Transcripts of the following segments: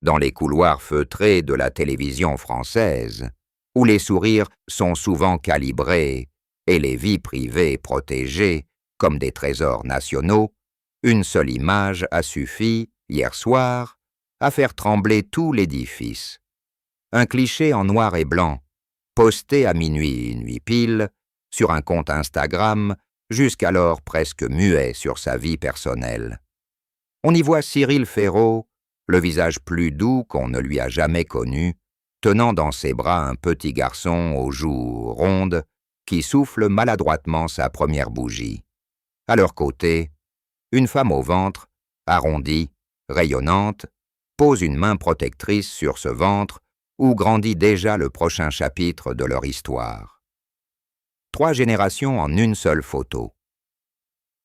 dans les couloirs feutrés de la télévision française, où les sourires sont souvent calibrés et les vies privées protégées comme des trésors nationaux, une seule image a suffi, hier soir, à faire trembler tout l'édifice. Un cliché en noir et blanc, posté à minuit pile, sur un compte Instagram, jusqu'alors presque muet sur sa vie personnelle. On y voit Cyril Ferraud, le visage plus doux qu'on ne lui a jamais connu, tenant dans ses bras un petit garçon aux joues rondes qui souffle maladroitement sa première bougie. À leur côté, une femme au ventre, arrondie, rayonnante, pose une main protectrice sur ce ventre où grandit déjà le prochain chapitre de leur histoire. 3 générations en une seule photo.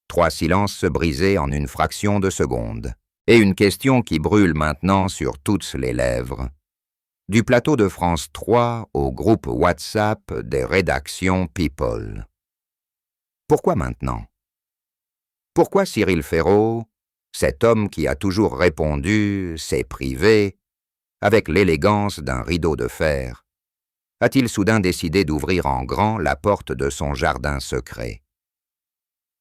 3 silences brisés en une fraction de seconde. Et une question qui brûle maintenant sur toutes les lèvres. Du plateau de France 3 au groupe WhatsApp des rédactions People. Pourquoi maintenant? Pourquoi Cyril Ferraud, cet homme qui a toujours répondu « c'est privé » avec l'élégance d'un rideau de fer, a-t-il soudain décidé d'ouvrir en grand la porte de son jardin secret?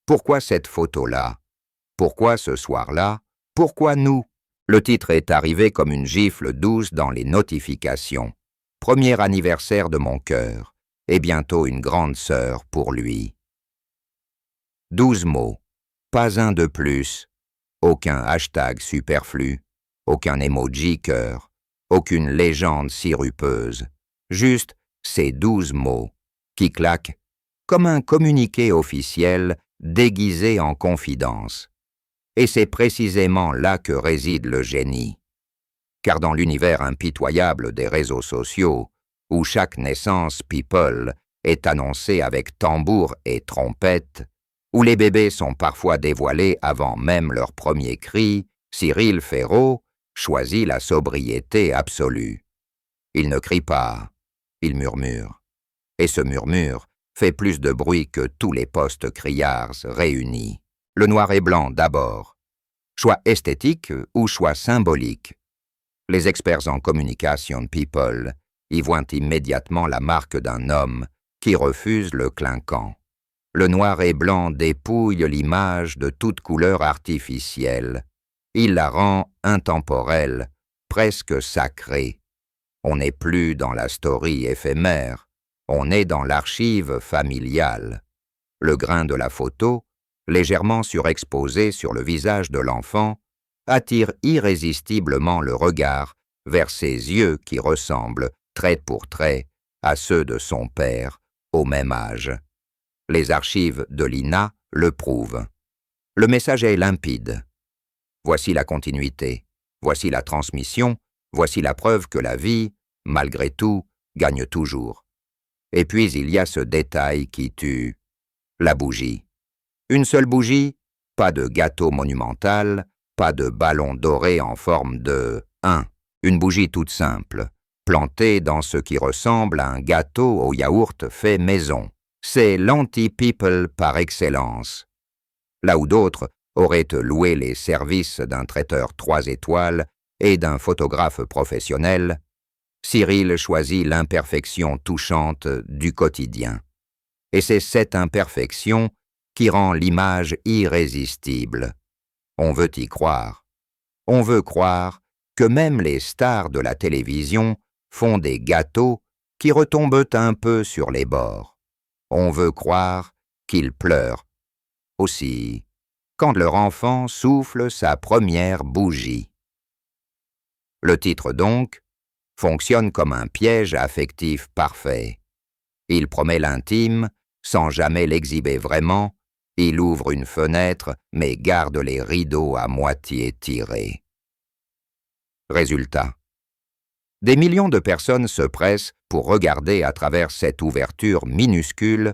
Pourquoi cette photo-là? Pourquoi ce soir-là? Pourquoi nous? Le titre est arrivé comme une gifle douce dans les notifications. Premier anniversaire de mon cœur, et bientôt une grande sœur pour lui. 12 mots, pas un de plus, aucun hashtag superflu, aucun emoji cœur, aucune légende sirupeuse, juste ces 12 mots qui claquent comme un communiqué officiel déguisé en confidence. Et c'est précisément là que réside le génie. Car dans l'univers impitoyable des réseaux sociaux, où chaque naissance people est annoncée avec tambour et trompette, où les bébés sont parfois dévoilés avant même leur premier cri, Cyril Ferraud choisit la sobriété absolue. Il ne crie pas, il murmure. Et ce murmure fait plus de bruit que tous les posts criards réunis. Le noir et blanc d'abord. Choix esthétique ou choix symbolique. Les experts en communication people y voient immédiatement la marque d'un homme qui refuse le clinquant. Le noir et blanc dépouille l'image de toute couleur artificielle. Il la rend intemporelle, presque sacrée. On n'est plus dans la story éphémère, on est dans l'archive familiale. Le grain de la photo, légèrement surexposé sur le visage de l'enfant, attire irrésistiblement le regard vers ses yeux qui ressemblent, trait pour trait, à ceux de son père, au même âge. Les archives de l'INA le prouvent. Le message est limpide. Voici la continuité, voici la transmission, voici la preuve que la vie, malgré tout, gagne toujours. Et puis il y a ce détail qui tue, la bougie. Une seule bougie, pas de gâteau monumental, pas de ballon doré en forme de 1. Une bougie toute simple, plantée dans ce qui ressemble à un gâteau au yaourt fait maison. C'est l'anti-people par excellence. Là où d'autres auraient loué les services d'un traiteur 3 étoiles et d'un photographe professionnel, Cyril choisit l'imperfection touchante du quotidien. Et c'est cette imperfection qui rend l'image irrésistible. On veut y croire. On veut croire que même les stars de la télévision font des gâteaux qui retombent un peu sur les bords. On veut croire qu'ils pleurent aussi quand leur enfant souffle sa première bougie. Le titre donc fonctionne comme un piège affectif parfait. Il promet l'intime sans jamais l'exhiber vraiment. Il ouvre une fenêtre, mais garde les rideaux à moitié tirés. Résultat. Des millions de personnes se pressent pour regarder à travers cette ouverture minuscule,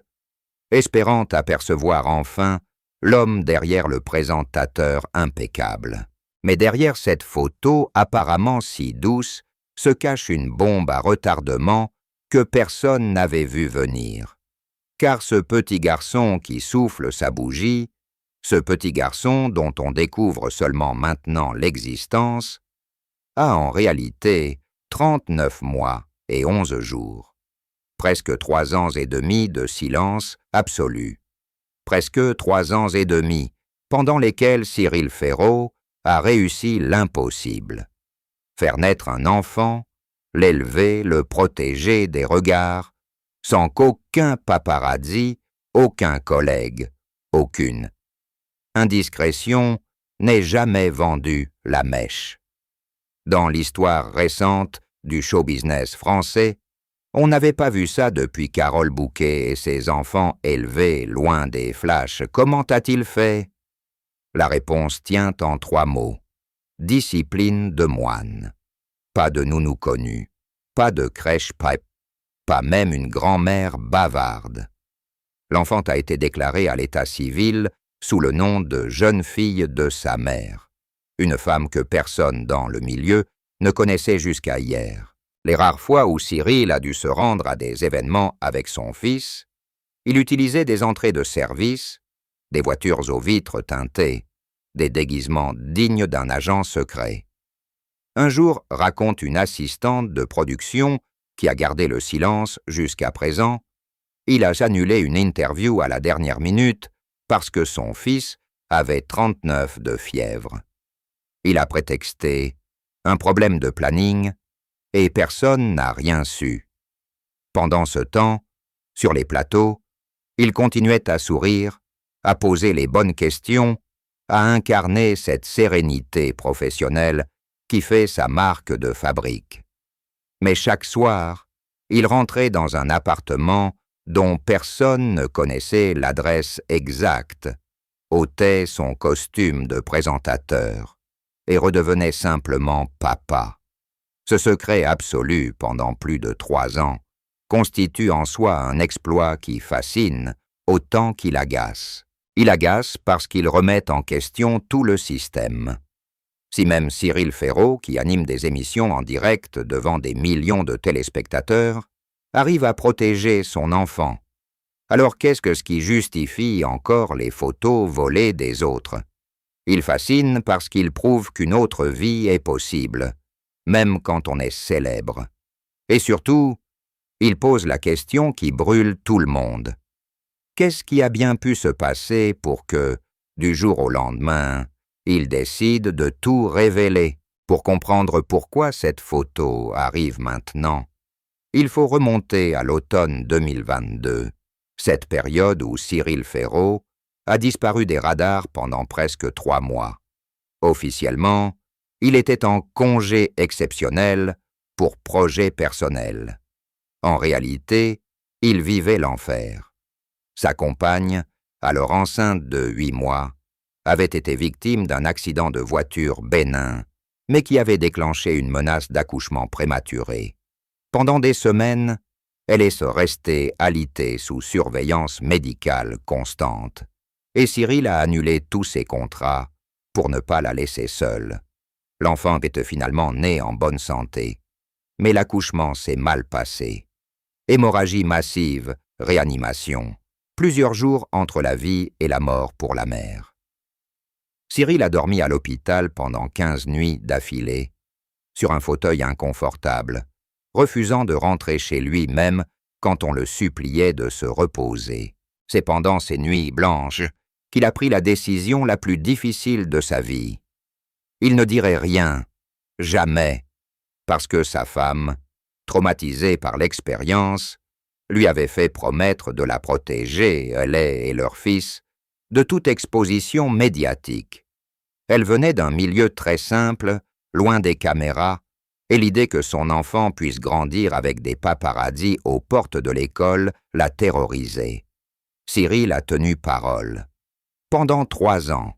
espérant apercevoir enfin l'homme derrière le présentateur impeccable. Mais derrière cette photo apparemment si douce se cache une bombe à retardement que personne n'avait vu venir. Car ce petit garçon qui souffle sa bougie, ce petit garçon dont on découvre seulement maintenant l'existence, a en réalité 39 mois et 11 jours. Presque 3 ans et demi de silence absolu. Presque 3 ans et demi, pendant lesquels Cyril Ferraud a réussi l'impossible. Faire naître un enfant, l'élever, le protéger des regards, sans qu'aucun paparazzi, aucun collègue, aucune indiscrétion n'ait jamais vendu la mèche. Dans l'histoire récente du show-business français, on n'avait pas vu ça depuis Carole Bouquet et ses enfants élevés loin des flashs. Comment a-t-il fait? La réponse tient en 3 mots. Discipline de moine. Pas de nounou connu, pas de crèche pipe, pas même une grand-mère bavarde. L'enfant a été déclaré à l'état civil sous le nom de jeune fille de sa mère, une femme que personne dans le milieu ne connaissait jusqu'à hier. Les rares fois où Cyril a dû se rendre à des événements avec son fils, il utilisait des entrées de service, des voitures aux vitres teintées, des déguisements dignes d'un agent secret. Un jour, raconte une assistante de production qui a gardé le silence jusqu'à présent, il a annulé une interview à la dernière minute parce que son fils avait 39 de fièvre. Il a prétexté un problème de planning et personne n'a rien su. Pendant ce temps, sur les plateaux, il continuait à sourire, à poser les bonnes questions, à incarner cette sérénité professionnelle qui fait sa marque de fabrique. Mais chaque soir, il rentrait dans un appartement dont personne ne connaissait l'adresse exacte, ôtait son costume de présentateur et redevenait simplement papa. Ce secret absolu pendant plus de 3 ans constitue en soi un exploit qui fascine autant qu'il agace. Il agace parce qu'il remet en question tout le système. Si même Cyril Ferraud, qui anime des émissions en direct devant des millions de téléspectateurs, arrive à protéger son enfant, alors qu'est-ce que ce qui justifie encore les photos volées des autres? Il fascine parce qu'il prouve qu'une autre vie est possible, même quand on est célèbre. Et surtout, il pose la question qui brûle tout le monde. Qu'est-ce qui a bien pu se passer pour que, du jour au lendemain, il décide de tout révéler? Pour comprendre pourquoi cette photo arrive maintenant, il faut remonter à l'automne 2022, cette période où Cyril Ferraud a disparu des radars pendant presque 3 mois. Officiellement, il était en congé exceptionnel pour projet personnel. En réalité, il vivait l'enfer. Sa compagne, alors enceinte de 8 mois, avait été victime d'un accident de voiture bénin, mais qui avait déclenché une menace d'accouchement prématuré. Pendant des semaines, elle est restée alitée sous surveillance médicale constante, et Cyril a annulé tous ses contrats pour ne pas la laisser seule. L'enfant était finalement né en bonne santé, mais l'accouchement s'est mal passé. Hémorragie massive, réanimation, plusieurs jours entre la vie et la mort pour la mère. Cyril a dormi à l'hôpital pendant 15 nuits d'affilée, sur un fauteuil inconfortable, refusant de rentrer chez lui même quand on le suppliait de se reposer. C'est pendant ces nuits blanches qu'il a pris la décision la plus difficile de sa vie. Il ne dirait rien, jamais, parce que sa femme, traumatisée par l'expérience, lui avait fait promettre de la protéger, elle et leur fils, de toute exposition médiatique. Elle venait d'un milieu très simple, loin des caméras, et l'idée que son enfant puisse grandir avec des paparazzis aux portes de l'école l'a terrorisé. Cyril a tenu parole. Pendant 3 ans,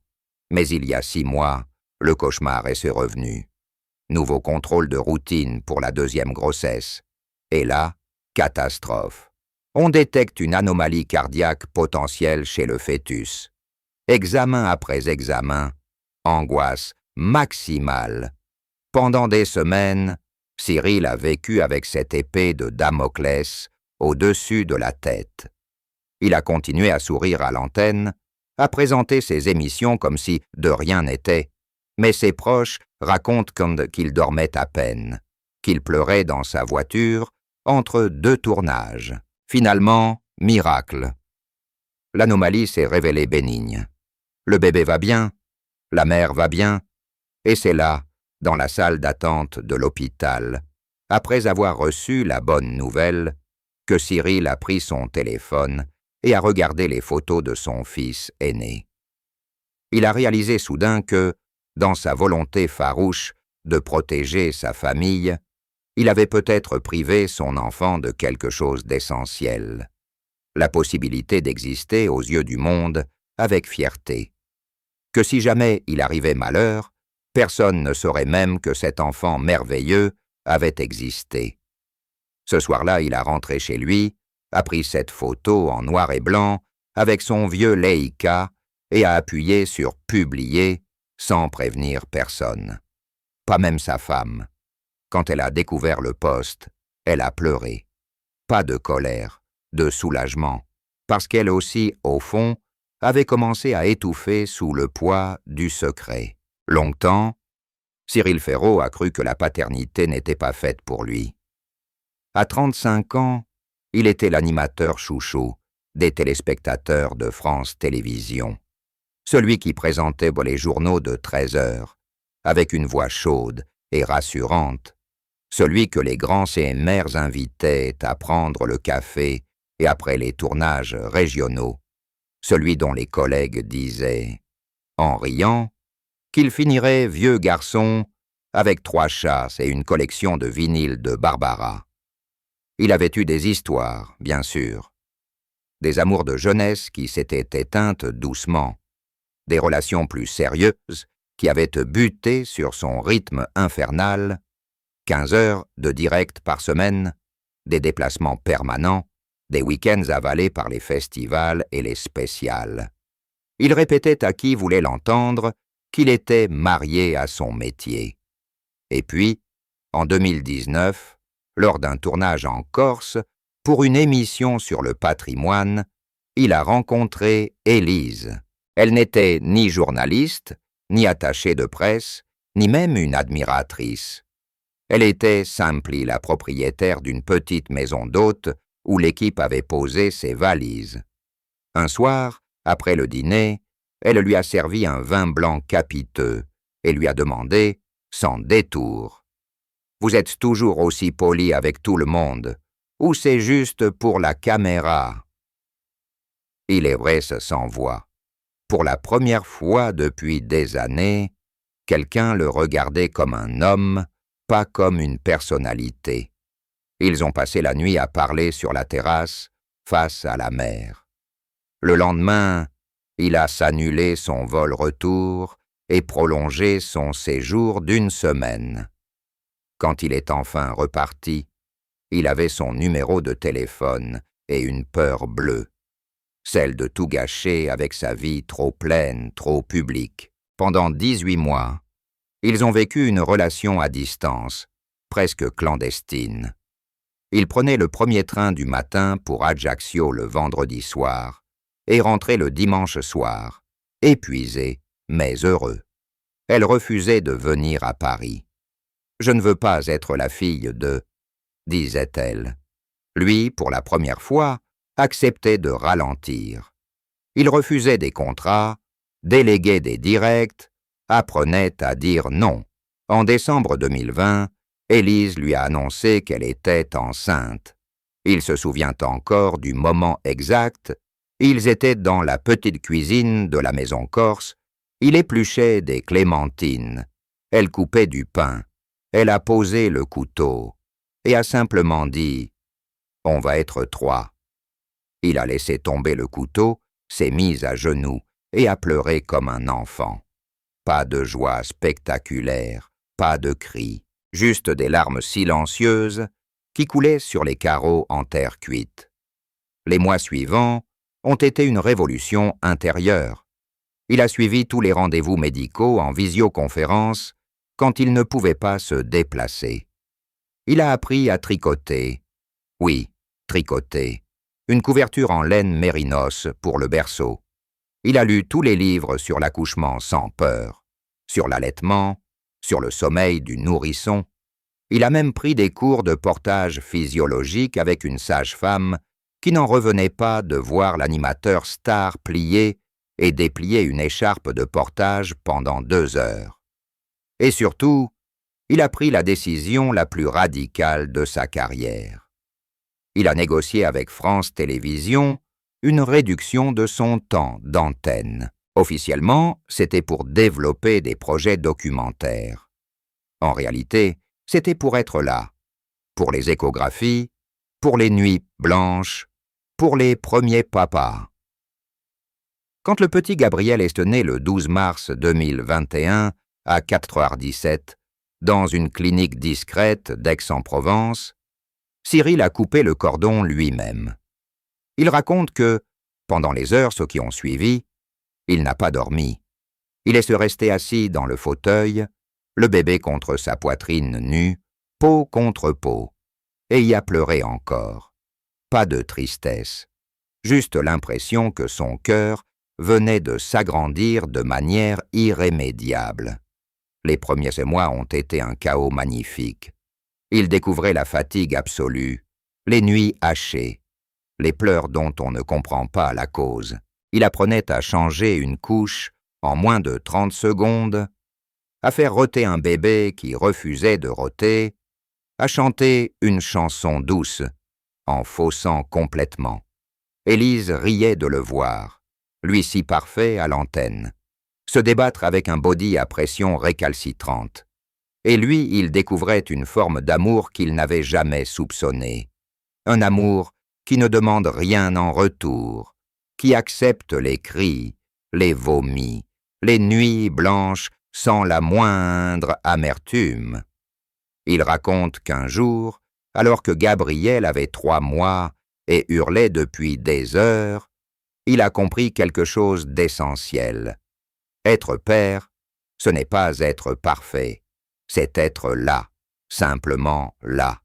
mais il y a 6 mois, le cauchemar est revenu. Nouveau contrôle de routine pour la 2e grossesse. Et là, catastrophe. On détecte une anomalie cardiaque potentielle chez le fœtus. Examen après examen, angoisse maximale. Pendant des semaines, Cyril a vécu avec cette épée de Damoclès au-dessus de la tête. Il a continué à sourire à l'antenne, à présenter ses émissions comme si de rien n'était, mais ses proches raconte qu'il dormait à peine, qu'il pleurait dans sa voiture entre 2 tournages. Finalement, miracle. L'anomalie s'est révélée bénigne. Le bébé va bien, la mère va bien, et c'est là, dans la salle d'attente de l'hôpital, après avoir reçu la bonne nouvelle, que Cyril a pris son téléphone et a regardé les photos de son fils aîné. Il a réalisé soudain que, dans sa volonté farouche de protéger sa famille, il avait peut-être privé son enfant de quelque chose d'essentiel, la possibilité d'exister aux yeux du monde avec fierté. Que si jamais il arrivait malheur, personne ne saurait même que cet enfant merveilleux avait existé. Ce soir-là, il a rentré chez lui, a pris cette photo en noir et blanc avec son vieux Leica et a appuyé sur « Publier » sans prévenir personne. Pas même sa femme. Quand elle a découvert le poste, elle a pleuré. Pas de colère, de soulagement, parce qu'elle aussi, au fond, avait commencé à étouffer sous le poids du secret. Longtemps, Cyril Ferraud a cru que la paternité n'était pas faite pour lui. À 35 ans, il était l'animateur chouchou des téléspectateurs de France Télévisions, celui qui présentait les journaux de 13 heures, avec une voix chaude et rassurante, celui que les grands CMR invitaient à prendre le café et après les tournages régionaux, celui dont les collègues disaient, en riant, qu'il finirait vieux garçon avec 3 chasses et une collection de vinyles de Barbara. Il avait eu des histoires, bien sûr, des amours de jeunesse qui s'étaient éteintes doucement, des relations plus sérieuses qui avaient buté sur son rythme infernal, 15 heures de direct par semaine, des déplacements permanents, des week-ends avalés par les festivals et les spéciales. Il répétait à qui voulait l'entendre qu'il était marié à son métier. Et puis, en 2019, lors d'un tournage en Corse, pour une émission sur le patrimoine, il a rencontré Élise. Elle n'était ni journaliste, ni attachée de presse, ni même une admiratrice. Elle était simply la propriétaire d'une petite maison d'hôtes où l'équipe avait posé ses valises. Un soir, après le dîner, elle lui a servi un vin blanc capiteux et lui a demandé, sans détour, « Vous êtes toujours aussi poli avec tout le monde, ou c'est juste pour la caméra ?» Il est vrai, ce sans voix. Pour la première fois depuis des années, quelqu'un le regardait comme un homme, pas comme une personnalité. Ils ont passé la nuit à parler sur la terrasse, face à la mer. Le lendemain, il a s'annulé son vol retour et prolongé son séjour d'1 semaine. Quand il est enfin reparti, il avait son numéro de téléphone et une peur bleue, celle de tout gâcher avec sa vie trop pleine, trop publique. Pendant 18 mois, ils ont vécu une relation à distance, presque clandestine. Il prenait le premier train du matin pour Ajaccio le vendredi soir et rentrait le dimanche soir, épuisé mais heureux. Elle refusait de venir à Paris. « Je ne veux pas être la fille de... » disait-elle. Lui, pour la première fois, acceptait de ralentir. Il refusait des contrats, déléguait des directs, apprenait à dire non. En décembre 2020, Élise lui a annoncé qu'elle était enceinte. Il se souvient encore du moment exact. Ils étaient dans la petite cuisine de la maison corse. Il épluchait des clémentines. Elle coupait du pain. Elle a posé le couteau et a simplement dit « On va être 3 ». Il a laissé tomber le couteau, s'est mis à genoux et a pleuré comme un enfant. Pas de joie spectaculaire, pas de cris, juste des larmes silencieuses qui coulaient sur les carreaux en terre cuite. Les mois suivants ont été une révolution intérieure. Il a suivi tous les rendez-vous médicaux en visioconférence quand il ne pouvait pas se déplacer. Il a appris à tricoter. Oui, tricoter. Une couverture en laine mérinos pour le berceau. Il a lu tous les livres sur l'accouchement sans peur, sur l'allaitement, sur le sommeil du nourrisson. Il a même pris des cours de portage physiologique avec une sage-femme qui n'en revenait pas de voir l'animateur star plier et déplier une écharpe de portage pendant 2 heures. Et surtout, il a pris la décision la plus radicale de sa carrière. Il a négocié avec France Télévisions une réduction de son temps d'antenne. Officiellement, c'était pour développer des projets documentaires. En réalité, c'était pour être là, pour les échographies, pour les nuits blanches, pour les premiers papas. Quand le petit Gabriel est né le 12 mars 2021 à 4h17, dans une clinique discrète d'Aix-en-Provence, Cyril a coupé le cordon lui-même. Il raconte que, pendant les heures qui ont suivi, il n'a pas dormi. Il est resté assis dans le fauteuil, le bébé contre sa poitrine nue, peau contre peau, et y a pleuré encore. Pas de tristesse, juste l'impression que son cœur venait de s'agrandir de manière irrémédiable. Les premiers mois ont été un chaos magnifique. Il découvrait la fatigue absolue, les nuits hachées, les pleurs dont on ne comprend pas la cause. Il apprenait à changer une couche en moins de 30 secondes, à faire rôter un bébé qui refusait de rôter, à chanter une chanson douce, en faussant complètement. Élise riait de le voir, lui si parfait à l'antenne, se débattre avec un body à pression récalcitrante. Et lui, il découvrait une forme d'amour qu'il n'avait jamais soupçonnée. Un amour qui ne demande rien en retour, qui accepte les cris, les vomis, les nuits blanches sans la moindre amertume. Il raconte qu'un jour, alors que Gabriel avait 3 mois et hurlait depuis des heures, il a compris quelque chose d'essentiel. Être père, ce n'est pas être parfait, c'est être là, simplement là.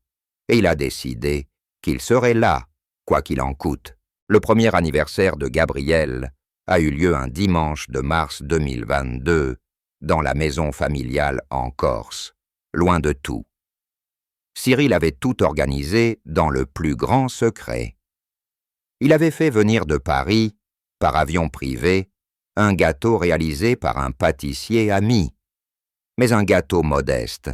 Et il a décidé qu'il serait là, quoi qu'il en coûte. Le premier anniversaire de Gabriel a eu lieu un dimanche de mars 2022 dans la maison familiale en Corse, loin de tout. Cyril avait tout organisé dans le plus grand secret. Il avait fait venir de Paris, par avion privé, un gâteau réalisé par un pâtissier ami, mais un gâteau modeste,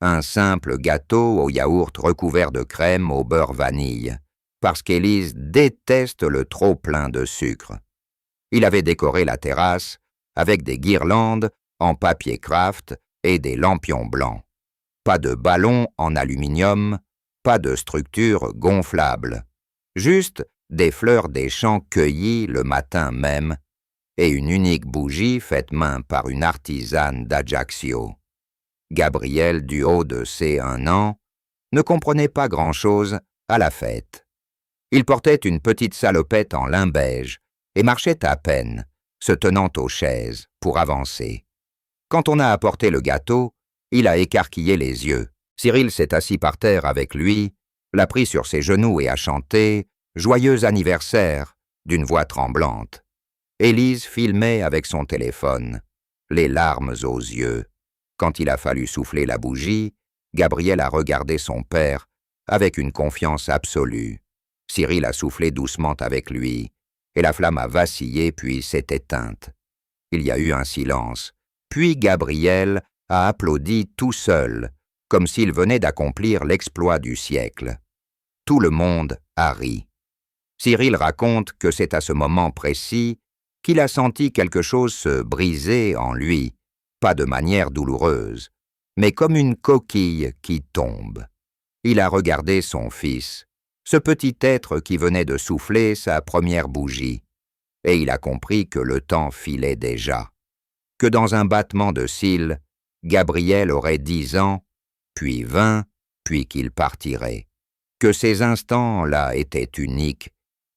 un simple gâteau au yaourt recouvert de crème au beurre vanille, parce qu'Élise déteste le trop-plein de sucre. Il avait décoré la terrasse avec des guirlandes en papier craft et des lampions blancs. Pas de ballon en aluminium, pas de structure gonflable, juste des fleurs des champs cueillies le matin même et une unique bougie faite main par une artisane d'Ajaccio. Gabriel, du haut de ses 1 an, ne comprenait pas grand-chose à la fête. Il portait une petite salopette en lin beige et marchait à peine, se tenant aux chaises pour avancer. Quand on a apporté le gâteau, il a écarquillé les yeux. Cyril s'est assis par terre avec lui, l'a pris sur ses genoux et a chanté « Joyeux anniversaire » d'une voix tremblante. Élise filmait avec son téléphone, les larmes aux yeux. Quand il a fallu souffler la bougie, Gabriel a regardé son père avec une confiance absolue. Cyril a soufflé doucement avec lui, et la flamme a vacillé puis s'est éteinte. Il y a eu un silence, puis Gabriel a applaudi tout seul, comme s'il venait d'accomplir l'exploit du siècle. Tout le monde a ri. Cyril raconte que c'est à ce moment précis qu'il a senti quelque chose se briser en lui, pas de manière douloureuse, mais comme une coquille qui tombe. Il a regardé son fils, ce petit être qui venait de souffler sa première bougie, et il a compris que le temps filait déjà, que dans un battement de cils, Gabriel aurait 10 ans, puis 20, puis qu'il partirait, que ces instants-là étaient uniques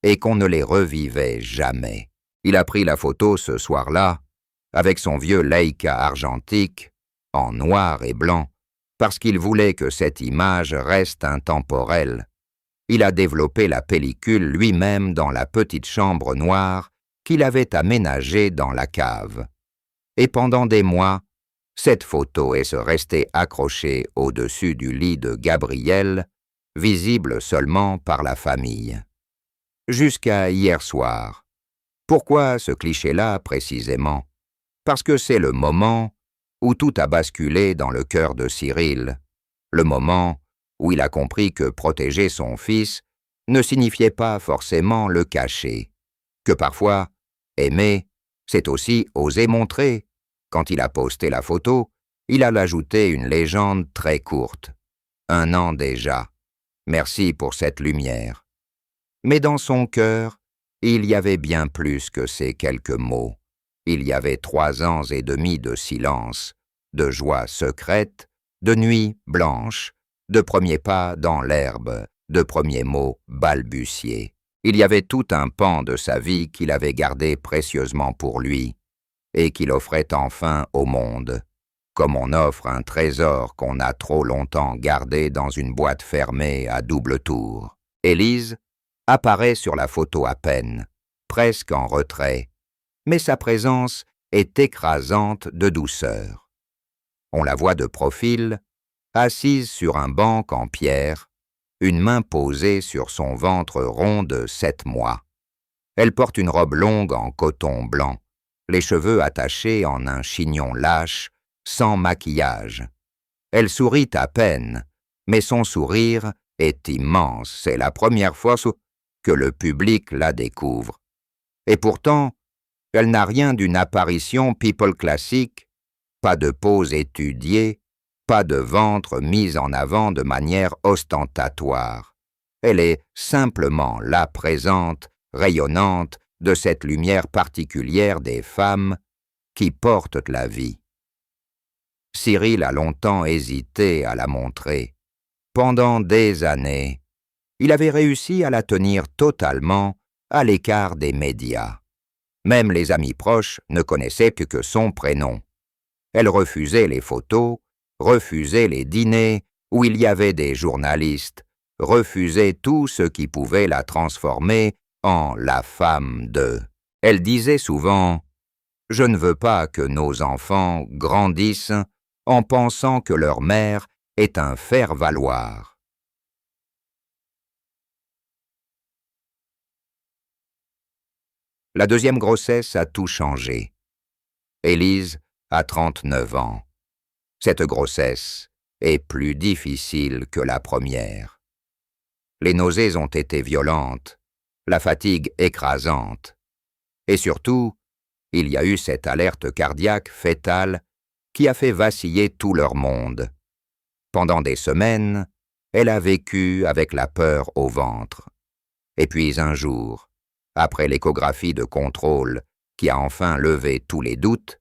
et qu'on ne les revivait jamais. Il a pris la photo ce soir-là, avec son vieux Leica argentique, en noir et blanc, parce qu'il voulait que cette image reste intemporelle. Il a développé la pellicule lui-même dans la petite chambre noire qu'il avait aménagée dans la cave. Et pendant des mois, cette photo est restée accrochée au-dessus du lit de Gabrielle, visible seulement par la famille. Jusqu'à hier soir. Pourquoi ce cliché-là précisément? Parce que c'est le moment où tout a basculé dans le cœur de Cyril, le moment où il a compris que protéger son fils ne signifiait pas forcément le cacher, que parfois, aimer, c'est aussi oser montrer. Quand il a posté la photo, il a ajouté une légende très courte. 1 an déjà. Merci pour cette lumière. Mais dans son cœur, il y avait bien plus que ces quelques mots. Il y avait 3 ans et demi de silence, de joie secrète, de nuits blanches, de premiers pas dans l'herbe, de premiers mots balbutiés. Il y avait tout un pan de sa vie qu'il avait gardé précieusement pour lui et qu'il offrait enfin au monde, comme on offre un trésor qu'on a trop longtemps gardé dans une boîte fermée à double tour. Élise apparaît sur la photo à peine, presque en retrait, mais sa présence est écrasante de douceur. On la voit de profil, assise sur un banc en pierre, une main posée sur son ventre rond de 7 mois. Elle porte une robe longue en coton blanc, les cheveux attachés en un chignon lâche, sans maquillage. Elle sourit à peine, mais son sourire est immense. C'est la première fois que le public la découvre. Et pourtant, elle n'a rien d'une apparition people classique, pas de pose étudiée, pas de ventre mis en avant de manière ostentatoire. Elle est simplement là présente, rayonnante, de cette lumière particulière des femmes qui portent la vie. Cyril a longtemps hésité à la montrer. Pendant des années, il avait réussi à la tenir totalement à l'écart des médias. Même les amis proches ne connaissaient que son prénom. Elle refusait les photos, refusait les dîners où il y avait des journalistes, refusait tout ce qui pouvait la transformer en la femme de. Elle disait souvent « Je ne veux pas que nos enfants grandissent en pensant que leur mère est un faire-valoir. » La deuxième grossesse a tout changé. Élise a 39 ans. Cette grossesse est plus difficile que la première. Les nausées ont été violentes, la fatigue écrasante. Et surtout, il y a eu cette alerte cardiaque fétale qui a fait vaciller tout leur monde. Pendant des semaines, elle a vécu avec la peur au ventre. Et puis un jour, après l'échographie de contrôle qui a enfin levé tous les doutes,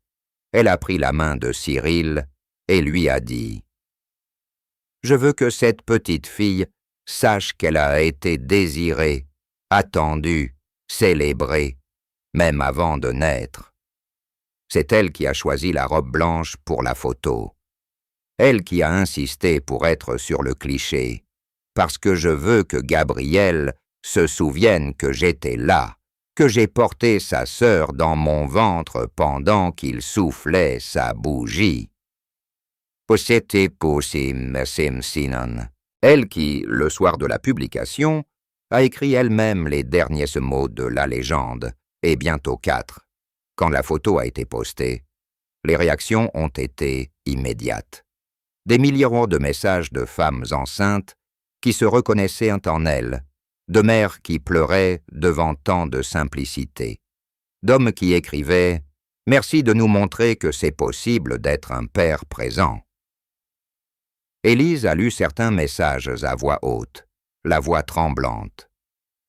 elle a pris la main de Cyril et lui a dit « Je veux que cette petite fille sache qu'elle a été désirée, attendue, célébrée, même avant de naître. C'est elle qui a choisi la robe blanche pour la photo. Elle qui a insisté pour être sur le cliché, parce que je veux que Gabrielle se souvienne que j'étais là, que j'ai porté sa sœur dans mon ventre pendant qu'il soufflait sa bougie. » Elle qui, le soir de la publication, a écrit elle-même les derniers mots de la légende, et bientôt 4. Quand la photo a été postée, les réactions ont été immédiates. Des millions de messages de femmes enceintes qui se reconnaissaient en elle, de mères qui pleuraient devant tant de simplicité, d'hommes qui écrivaient « Merci de nous montrer que c'est possible d'être un père présent ». Élise a lu certains messages à voix haute, la voix tremblante.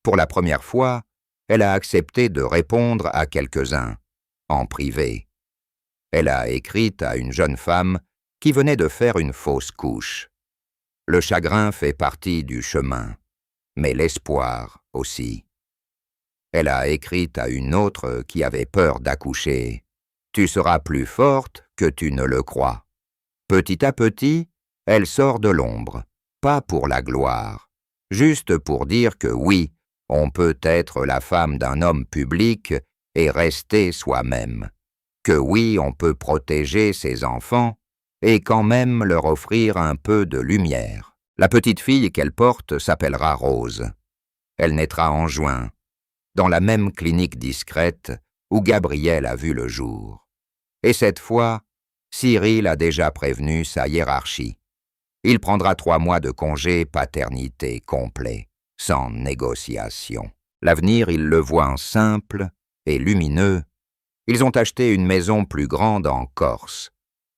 Pour la première fois, elle a accepté de répondre à quelques-uns, en privé. Elle a écrit à une jeune femme qui venait de faire une fausse couche. Le chagrin fait partie du chemin, mais l'espoir aussi. Elle a écrit à une autre qui avait peur d'accoucher. « Tu seras plus forte que tu ne le crois. » Petit à petit, elle sort de l'ombre, pas pour la gloire, juste pour dire que oui, on peut être la femme d'un homme public et rester soi-même. que oui, on peut protéger ses enfants et quand même leur offrir un peu de lumière. La petite fille qu'elle porte s'appellera Rose. Elle naîtra en juin, dans la même clinique discrète où Gabriel a vu le jour. Et cette fois, Cyril a déjà prévenu sa hiérarchie. Il prendra 3 mois de congé paternité complet, sans négociation. L'avenir, il le voit en simple et lumineux. Ils ont acheté une maison plus grande en Corse,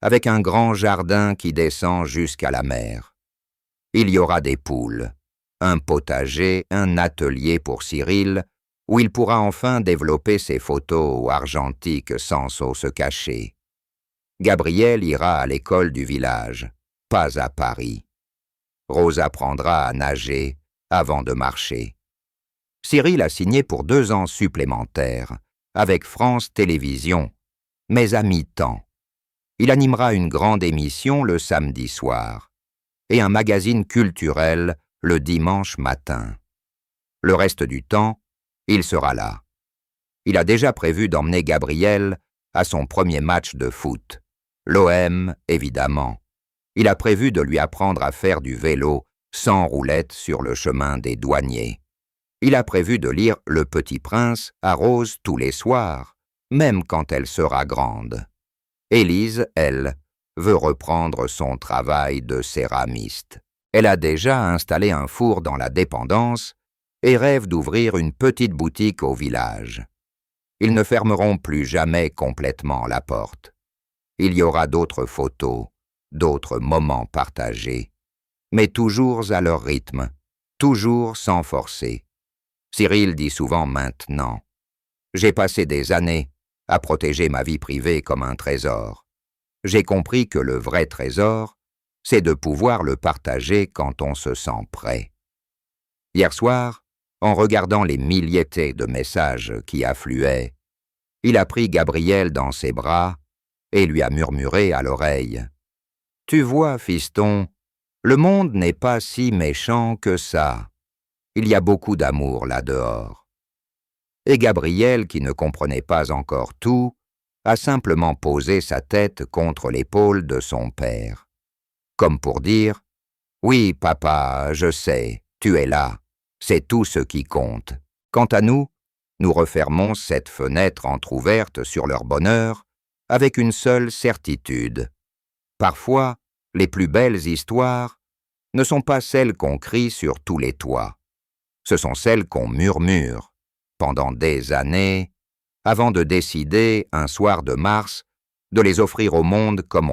avec un grand jardin qui descend jusqu'à la mer. Il y aura des poules, un potager, un atelier pour Cyril, où il pourra enfin développer ses photos argentiques sans sauce cachée. Gabriel ira à l'école du village, pas à Paris. Rose apprendra à nager avant de marcher. Cyril a signé pour 2 ans supplémentaires, avec France Télévisions, mais à mi-temps. Il animera une grande émission le samedi soir et un magazine culturel le dimanche matin. Le reste du temps, il sera là. Il a déjà prévu d'emmener Gabriel à son premier match de foot. L'OM, évidemment. Il a prévu de lui apprendre à faire du vélo sans roulette sur le chemin des douaniers. Il a prévu de lire Le Petit Prince à Rose tous les soirs, même quand elle sera grande. Élise, elle, veut reprendre son travail de céramiste. Elle a déjà installé un four dans la dépendance et rêve d'ouvrir une petite boutique au village. Ils ne fermeront plus jamais complètement la porte. Il y aura d'autres photos, d'autres moments partagés, mais toujours à leur rythme, toujours sans forcer. Cyril dit souvent maintenant. J'ai passé des années à protéger ma vie privée comme un trésor. J'ai compris que le vrai trésor, c'est de pouvoir le partager quand on se sent prêt. Hier soir, en regardant les milliers de messages qui affluaient, il a pris Gabriel dans ses bras et lui a murmuré à l'oreille. « Tu vois, fiston, le monde n'est pas si méchant que ça. Il y a beaucoup d'amour là-dehors. » Et Gabriel, qui ne comprenait pas encore tout, a simplement posé sa tête contre l'épaule de son père. Comme pour dire « Oui, papa, je sais, tu es là, c'est tout ce qui compte. Quant à nous, nous refermons cette fenêtre entr'ouverte sur leur bonheur avec une seule certitude. Parfois, les plus belles histoires ne sont pas celles qu'on crie sur tous les toits. Ce sont celles qu'on murmure pendant des années avant de décider, un soir de mars, de les offrir au monde comme on